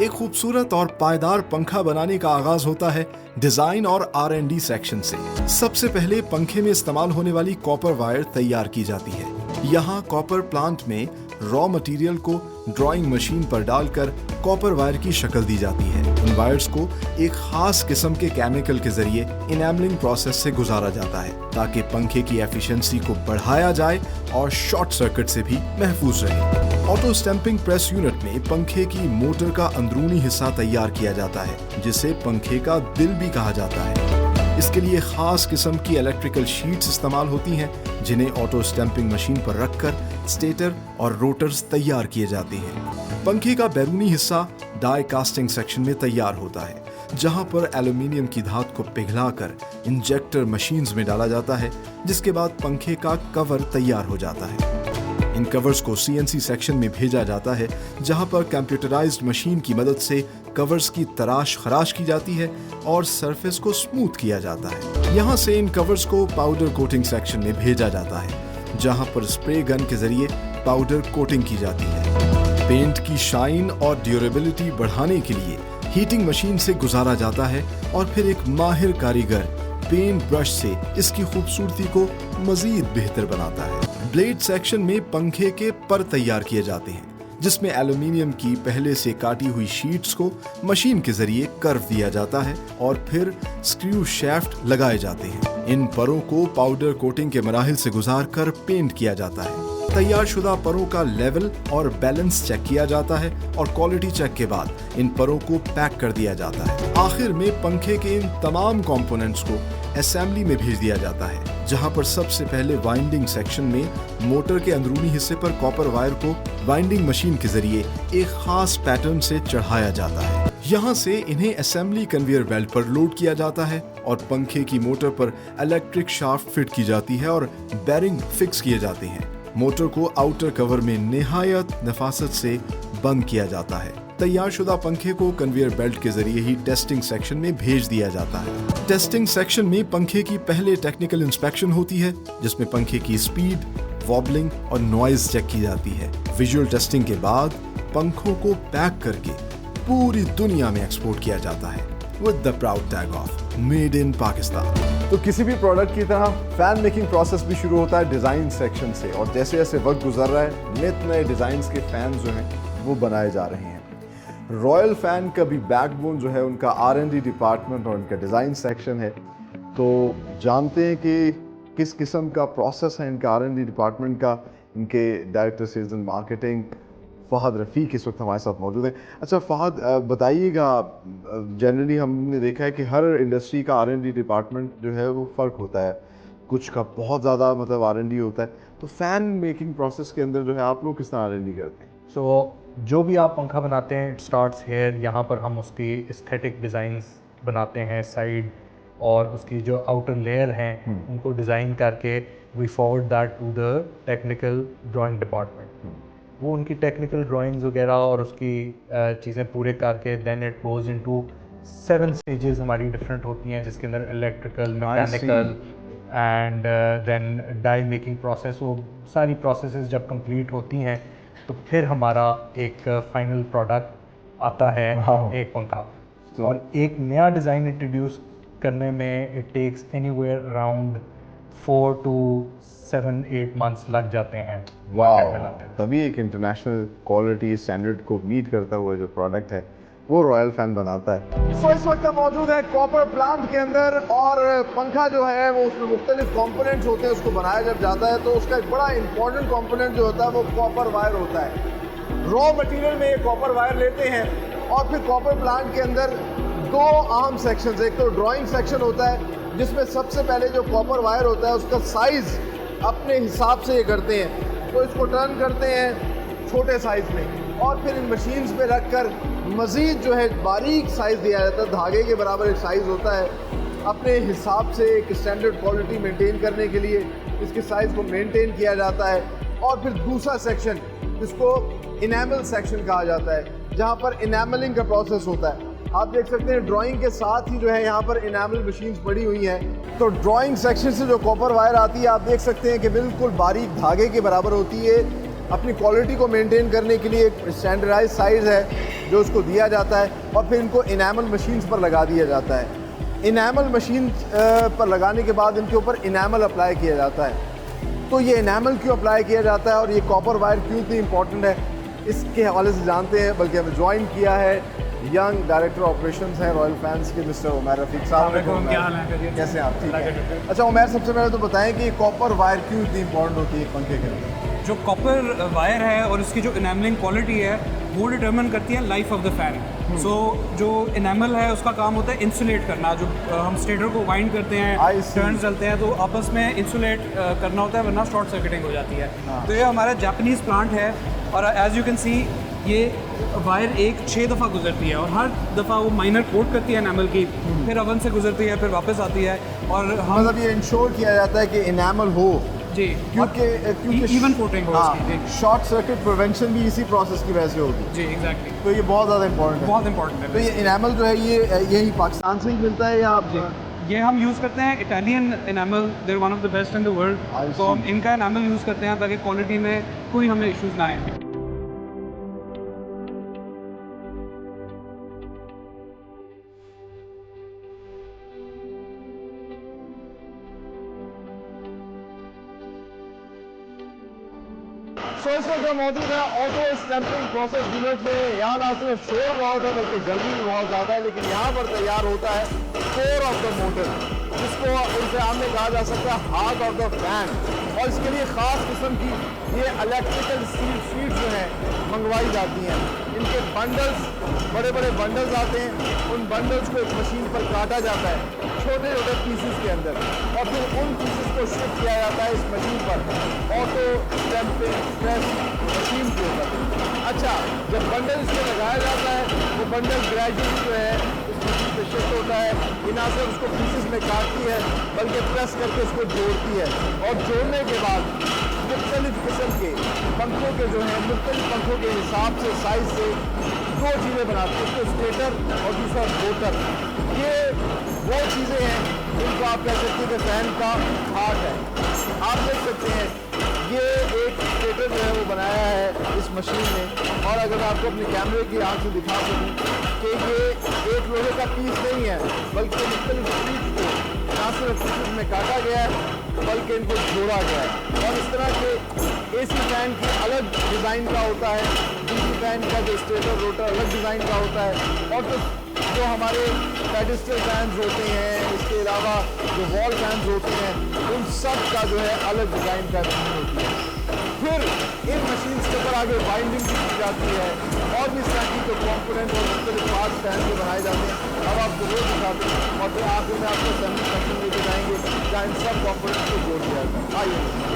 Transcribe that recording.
एक खूबसूरत और पायदार पंखा बनाने का आगाज होता है डिजाइन और R&D सेक्शन से। सबसे पहले पंखे में इस्तेमाल होने वाली कॉपर वायर तैयार की जाती है। यहाँ कॉपर प्लांट में रॉ मटेरियल को ड्राइंग मशीन पर डालकर कॉपर वायर की शक्ल दी जाती है। उन वायर्स को एक खास किस्म के केमिकल के जरिए इनेमलिंग प्रोसेस से गुजारा जाता है ताकि पंखे की एफिशिएंसी को बढ़ाया जाए और शॉर्ट सर्किट से भी महफूज रहे। ऑटो स्टैंपिंग प्रेस यूनिट में पंखे की मोटर का अंदरूनी हिस्सा तैयार किया जाता है जिसे पंखे का दिल भी कहा जाता है। इसके लिए खास किस्म की इलेक्ट्रिकल शीट्स इस्तेमाल होती हैं जिन्हें ऑटो स्टैंपिंग मशीन पर रखकर स्टेटर और रोटर्स तैयार किए जाते हैं। पंखे का बैरूनी हिस्सा डाई कास्टिंग सेक्शन में तैयार होता है जहां पर एल्यूमिनियम की धात को पिघलाकर इंजेक्टर मशीन्स में डाला जाता है जिसके बाद पंखे का कवर तैयार हो जाता है। इन कवर्स को CNC सेक्शन में भेजा जाता है जहां पर कंप्यूटराइज्ड मशीन की मदद से कवर्स की तराश खराश की जाती है और सरफेस को स्मूथ किया जाता है। यहां से इन कवर्स को पाउडर कोटिंग सेक्शन में भेजा जाता है जहां पर स्प्रे गन के जरिए पाउडर कोटिंग की जाती है। पेंट की शाइन और ड्यूरेबिलिटी बढ़ाने के लिए हीटिंग मशीन से गुजारा जाता है और फिर एक माहिर कारीगर पेंट ब्रश से इसकी खूबसूरती को मजीद बेहतर बनाता है। ब्लेड सेक्शन में पंखे के पर तैयार किए जाते हैं जिसमें एल्यूमिनियम की पहले से काटी हुई शीट्स को मशीन के जरिए कर्व दिया जाता है और फिर स्क्रू शैफ्ट लगाए जाते हैं। इन परों को पाउडर कोटिंग के मराहिल से गुजार कर पेंट किया जाता है। तैयार शुदा परों का लेवल और बैलेंस चेक किया जाता है और क्वालिटी चेक के बाद इन परों को पैक कर दिया जाता है। आखिर में पंखे के इन तमाम कंपोनेंट्स को असेंबली में भेज दिया जाता है जहां पर सबसे पहले वाइंडिंग सेक्शन में मोटर के अंदरूनी हिस्से पर कॉपर वायर को वाइंडिंग मशीन के जरिए एक खास पैटर्न से चढ़ाया जाता है। यहाँ से इन्हें असेंबली कन्वेयर बेल्ट पर लोड किया जाता है और पंखे की मोटर पर इलेक्ट्रिक शाफ्ट फिट की जाती है और बेरिंग फिक्स किए जाते हैं। मोटर को आउटर कवर में निहायत नफासत से बंद किया जाता है। तैयार शुदा पंखे को कन्वेयर बेल्ट के जरिए ही टेस्टिंग सेक्शन में भेज दिया जाता है। टेस्टिंग सेक्शन में पंखे की पहले टेक्निकल इंस्पेक्शन होती है जिसमें पंखे की स्पीड, वॉबलिंग और नॉइज चेक की जाती है। विजुअल टेस्टिंग के बाद पंखों को पैक करके पूरी दुनिया में एक्सपोर्ट किया जाता है with the proud tag of made in Pakistan. तो किसी भी प्रोडक्ट की तरह फैन मेकिंग प्रोसेस भी शुरू होता है डिज़ाइन सेक्शन से और जैसे जैसे वक्त गुजर रहा है नित नए डिज़ाइंस के फैन जो हैं वो बनाए जा रहे हैं। रॉयल फैन का भी बैकबोन जो है उनका R&D डिपार्टमेंट और उनका डिज़ाइन सेक्शन है। तो जानते हैं कि किस किस्म का प्रोसेस है इनका R&D डिपार्टमेंट का। इनके director sales and marketing Fahad Rafiq इस वक्त हमारे साथ मौजूद हैं। अच्छा फ़हद, बताइएगा, जनरली हमने देखा है कि हर इंडस्ट्री का R&D डिपार्टमेंट जो है वो फ़र्क होता है, कुछ का बहुत ज़्यादा मतलब R&D होता है। तो फ़ैन मेकिंग प्रोसेस के अंदर जो है आप लोग किस तरह R&D करते हैं? जो भी आप पंखा बनाते हैं इट स्टार्ट्स हेयर। यहाँ पर हम उसकी एस्थेटिक डिज़ाइंस बनाते हैं साइड और उसकी जो आउटर लेयर हैं उनको डिज़ाइन करके we forward that to the technical drawing department. वो उनकी टेक्निकल ड्राइंग्स वगैरह और उसकी चीज़ें पूरे करके then it goes into 7 stages हमारी डिफरेंट होती हैं जिसके अंदर electrical, mechanical and then die making process. वो सारी प्रोसेसेस जब कंप्लीट होती हैं तो फिर हमारा एक फाइनल प्रोडक्ट आता है एक पंखा। और एक नया डिज़ाइन इंट्रोड्यूस करने में it takes anywhere around 4 to 7-8 months लग जाते हैं। तभी एक इंटरनेशनल क्वालिटी स्टैंडर्ड को मीट करता हुआ जो प्रोडक्ट है वो रॉयल फैन बनाता है। तो इस वक्त हम मौजूद है कॉपर प्लांट के अंदर और पंखा जो है वो उसमें मुख्तलिफ कंपोनेंट्स होते हैं। उसको बनाया जब जाता है तो उसका एक बड़ा इंपॉर्टेंट कंपोनेंट जो होता है वो कॉपर वायर होता है। रॉ मटेरियल में ये कॉपर वायर लेते हैं और फिर कॉपर प्लांट के अंदर 2 अहम सेक्शन, एक तो ड्राइंग सेक्शन होता है जिसमें सबसे पहले जो कॉपर वायर होता है उसका साइज अपने हिसाब से ये करते हैं। तो इसको टर्न करते हैं छोटे साइज में और फिर इन मशीन्स पे रखकर मज़ीद जो है बारीक साइज़ दिया जाता है। धागे के बराबर एक साइज़ होता है। अपने हिसाब से एक स्टैंडर्ड क्वालिटी मेंटेन करने के लिए इसके साइज़ को मेंटेन किया जाता है। और फिर दूसरा सेक्शन जिसको इनेमल सेक्शन कहा जाता है जहाँ पर इनेमलिंग का प्रोसेस होता है। आप देख सकते हैं ड्राइंग के साथ ही जो है यहाँ पर इनेमल मशीन्स पड़ी हुई हैं। तो ड्राइंग सेक्शन से जो कॉपर वायर आती है आप देख सकते हैं कि बिल्कुल बारीक धागे के बराबर होती है। अपनी क्वालिटी को मेंटेन करने के लिए एक स्टैंडर्डाइज साइज है जो उसको दिया जाता है और फिर इनको इनामल मशीन्स पर लगा दिया जाता है। इनामल मशीन पर लगाने के बाद इनके ऊपर इनामल अप्लाई किया जाता है। तो ये इनामल क्यों अप्लाई किया जाता है और ये कॉपर वायर क्यों इतनी इंपॉर्टेंट है, इसके हवाले से जानते हैं। बल्कि हमें ज्वाइन किया है यंग डायरेक्टर ऑपरेशंस हैं रॉयल फैंस के मिस्टर उमैर रफीक साहब। कैसे हैं आप? ठीक है। अच्छा उमैर, सबसे पहले तो बताएं कि कॉपर वायर क्यों इतनी इंपॉर्टेंट होती है पंखे के अंदर? जो कॉपर वायर है और इसकी जो इनामलिंग क्वालिटी है वो डिटरमिन करती है लाइफ ऑफ द फैन। सो जो इनामल है उसका काम होता है इंसुलेट करना। जो हम स्टेटर को वाइंड करते हैं, टर्न चलते हैं तो आपस में इंसुलेट करना होता है, वरना शॉर्ट सर्किटिंग हो जाती है। तो ये हमारा जापानीज़ प्लांट है और एज यू कैन सी ये वायर 6 दफ़ा गुजरती है और हर दफ़ा वो माइनर कोट करती है इनामल की, फिर ओवन से गुजरती है, फिर वापस आती है। और हम मतलब ये इंश्योर किया जाता है कि इनामल हो जी, क्योंकि इवन कोटिंग हो इसकी। शॉर्ट सर्किट प्रिवेंशन भी इसी प्रोसेस की वजह से होगी। जी एग्जैक्टली। तो ये बहुत ज़्यादा इंपॉर्टेंट है। बहुत इंपॉर्टेंट है। तो ये इनामल जो है ये यही पाकिस्तान से ही मिलता है या आप? ये हम यूज़ करते हैं Italian enamel, they're one of the best in the world. तो हम इनका इनामल यूज़ करते हैं ताकि क्वालिटी में कोई हमें इश्यूज़ ना आए। सो इस वक्त मौजूद है ऑटो स्टैंपिंग प्रोसेस यूनिट में। यहाँ ना सिर्फ शोर बहुत है बल्कि गर्मी भी बहुत ज़्यादा है, लेकिन यहाँ पर तैयार होता है कोर ऑफ द मोटर, जिसको इंतजाम में कहा जा सकता है हार्ट ऑफ द फैन। और इसके लिए ख़ास किस्म की ये इलेक्ट्रिकल स्टील शीट जो है मंगवाई जाती हैं। इनके बंडल्स, बड़े बड़े बंडल्स आते हैं, उन बंडल्स को एक मशीन पर काटा जाता है छोटे छोटे पीसेस के अंदर, और फिर उन पीसेस को शिफ्ट किया जाता है इस मशीन पर, ऑटो स्टैंपिंग प्रेस मशीन के ऊपर। अच्छा, जब बंडल इसमें लगाया जाता है वो बंडल ग्रेजुअली जो है इस मशीन पे शिफ्ट होता है। ये ना सिर्फ उसको पीसेस में काटती है बल्कि प्रेस करके उसको जोड़ती है, और जोड़ने के बाद मुख्तलिफ किस्म के पंखों के जो हैं मुख्तलिफ पंखों के हिसाब से साइज से 2 चीज़ें बनाती है, उसको स्टेटर और दूसरा रोटर। ये वो चीज़ें हैं जिनको आप कह सकते हैं कि फैन का हार्ट है। आप देख सकते हैं ये एक स्टेटर जो है वो बनाया है इस मशीन ने, और अगर मैं आपको अपने कैमरे की आंख से दिखा सकूँ कि ये एक लोहे का पीस नहीं है बल्कि मुख्तलिफ पीस को ना सिर्फ पीसेस में काटा गया है बल्कि इनको जोड़ा गया है। और इस तरह के एसी फैन की अलग डिज़ाइन का होता है, डीसी फैन का जो स्टेटर रोटर अलग डिज़ाइन का होता है, और जो हमारे पेडिस्टल फैंस होते हैं, इसके अलावा जो वॉल फैंस होते हैं, उन सब का जो है अलग डिज़ाइन का मशीन होती है। फिर इन मशीन्स के ऊपर आगे बाइंडिंग भी की जाती है और भी इस तरह की जो कॉम्पोनेंट और मुख्तलिफ पार्ट्स फैन के बनाए जाते हैं। अब आपको वो दिखाते हैं और फिर आखिर में आपको असेंबली सेक्शन लेके जाएंगे जहाँ इन सब कॉम्पोनेंट्स को जोड़ दिया जाता है। आइए।